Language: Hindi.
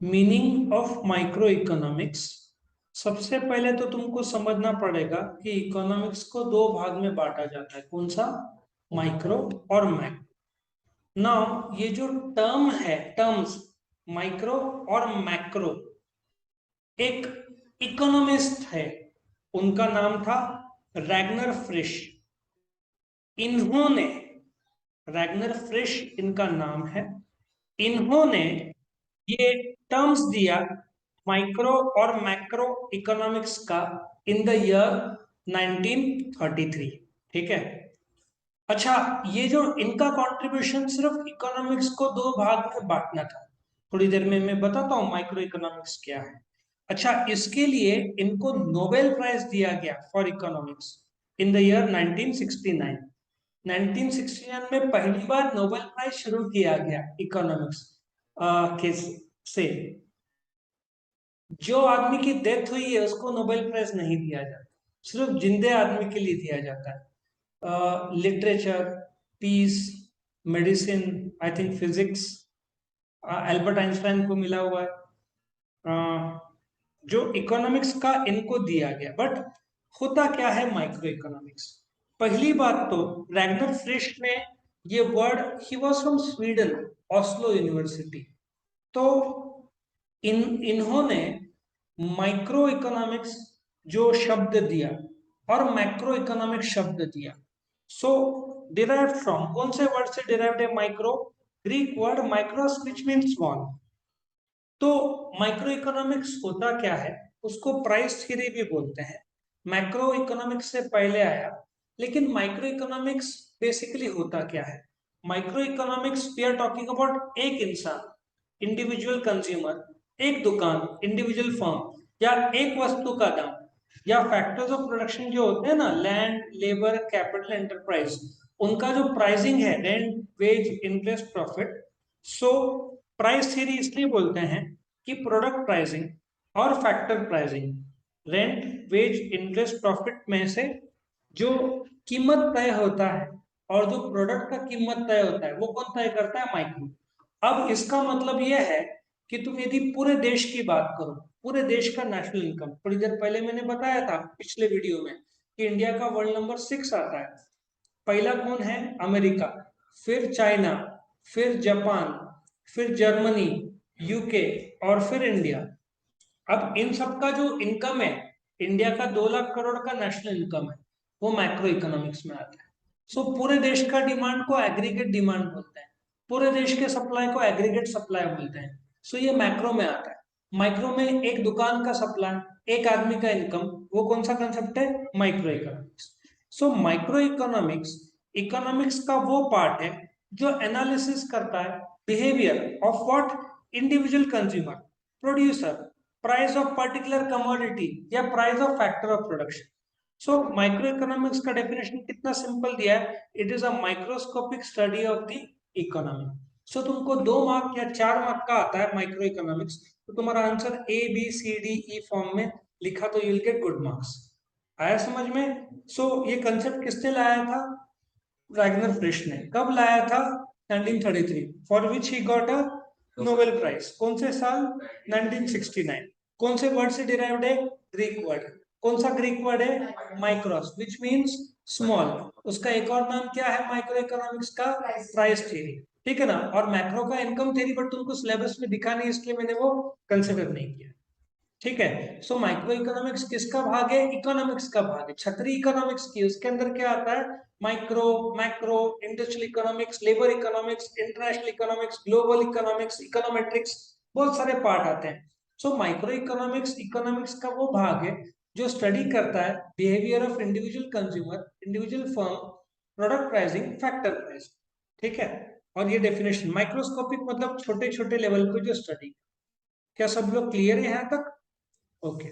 Meaning of micro economics. सबसे पहले तो तुमको समझना पड़ेगा कि इकोनॉमिक्स को दो भाग में बांटा जाता है। कौन सा? माइक्रो और मैक्रो। नाउ ये जो टर्म है, टर्म्स माइक्रो और मैक्रो, एक इकोनॉमिस्ट है, उनका नाम था रैगनर फ्रिश। इन्होंने, रैगनर फ्रिश इनका नाम है, इन्होंने ये टर्म्स दिया माइक्रो और मैक्रो इकोनॉमिक्स का इन द ईयर 1933। ठीक है। अच्छा, ये जो इनका कंट्रीब्यूशन सिर्फ इकोनॉमिक्स को दो भाग में बांटना था। थोड़ी देर में मैं बताता हूँ माइक्रो इकोनॉमिक्स क्या है। अच्छा, इसके लिए इनको नोबेल प्राइज दिया गया for economics in the year 1969। 1969 में पहली बार नोबेल प्राइज शुरू किया गया इकोनॉमिक्स के से। जो आदमी की डेथ हुई है उसको नोबेल प्राइज नहीं दिया जाता, सिर्फ जिंदे आदमी के लिए दिया जाता है। Literature, peace, medicine, I think physics, Albert Einstein को मिला हुआ है। जो इकोनॉमिक्स का इनको दिया गया। बट होता क्या है माइक्रो इकोनॉमिक्स? पहली बात तो रैगनर फ्रिश ने ये word, he was from Sweden, Oslo university. तो इन्होंने माइक्रो इकोनॉमिक्स जो शब्द दिया और मैक्रो इकोनॉमिक्स शब्द दिया, सो डिराइव्ड फ्रॉम, कौन से वर्ड से डिराइव्ड है micro? Greek word mikros which means small. तो माइक्रो इकोनॉमिक्स होता क्या है, उसको प्राइस थ्योरी भी बोलते हैं। मैक्रो इकोनॉमिक्स से पहले आया, लेकिन माइक्रो इकोनॉमिक्स बेसिकली होता क्या है? Micro economics we are talking about एक इंसान, इंडिविजुअल कंज्यूमर, एक दुकान, इंडिविजुअल फर्म, या एक वस्तु का दाम, या फैक्टर्स ऑफ प्रोडक्शन जो होते हैं ना, लैंड, लेबर, कैपिटल, एंटरप्राइज, उनका जो प्राइसिंग है, rent, wage, interest, profit. So price theory इसलिए बोलते हैं कि प्रोडक्ट प्राइसिंग और factor pricing, rent, wage, interest, profit में से जो कीमत तय होता है और जो प्रोडक्ट का कीमत तय होता है, वो कौन तय करता है? माइक्रो। अब इसका मतलब यह है कि तुम यदि पूरे देश की बात करो, पूरे देश का नेशनल इनकम, थोड़ी देर पहले मैंने बताया था पिछले वीडियो में कि इंडिया का वर्ल्ड नंबर 6 आता है। पहला कौन है? अमेरिका, फिर चाइना, फिर जापान, फिर जर्मनी, यूके, और फिर इंडिया। अब इन सब का जो इनकम है, इंडिया का 2 लाख करोड़ का नेशनल इनकम है, वो मैक्रो इकोनॉमिक्स में आता है। सो पूरे देश का डिमांड को एग्रीगेट डिमांड बोलते हैं, पूरे देश के सप्लाई को एग्रीगेट सप्लाई बोलते हैं। सो ये मैक्रो में आता है। माइक्रो में एक दुकान का सप्लाई, एक आदमी का इनकम, वो कौन सा कंसेप्ट है? Micro economics. So micro economics economics का वो पार्ट है जो एनालिसिस करता है behaviour of what? Individual consumer, producer, price of particular commodity, या price of factor of production. So micro economics का डेफिनेशन कितना सिंपल दिया है, it is a microscopic study of the economy. So तुमको 2 मार्क या 4 मार्क का आता है माइक्रो इकोनॉमिक्स, तो तुम्हारा answer A B C D E form में लिखा तो यूल गेट गुड मार्क्स। आया समझ में? सो ये कंसेप्ट किसने लाया था? रैगनर फ्रिश ने। कब लाया था? 1933, for which he got a Nobel prize. कौन से साल? 1969। कौन से वर्ड से डिराइव्ड है? Greek word. कौन सा ग्रीक वर्ड है? माइक्रोस, विच मीन्स स्मॉल। उसका एक और नाम क्या है माइक्रो इकोनॉमिक्स का? Price theory. ठीक है ना? और मैक्रो का इनकम थ्योरी, बट तुमको सिलेबस में दिखा नहीं, इसलिए मैंने वो कंसिडर नहीं किया। ठीक है। सो माइक्रो इकोनॉमिक्स किसका भाग है? इकोनॉमिक्स का भाग है, छतरी इकोनॉमिक्स की। उसके अंदर क्या आता है? Micro, macro, industrial economics, labour economics, international economics, global economics, econometrics, बहुत सारे पार्ट आते हैं। सो माइक्रो इकोनॉमिक्स इकोनॉमिक्स का वो भाग है जो स्टडी करता है behaviour of individual consumer, individual firm, product pricing, factor pricing. ठीक है। और ये डेफिनेशन माइक्रोस्कोपिक मतलब छोटे छोटे लेवल को जो स्टडी। क्या सब लोग क्लियर है यहाँ तक? ओके।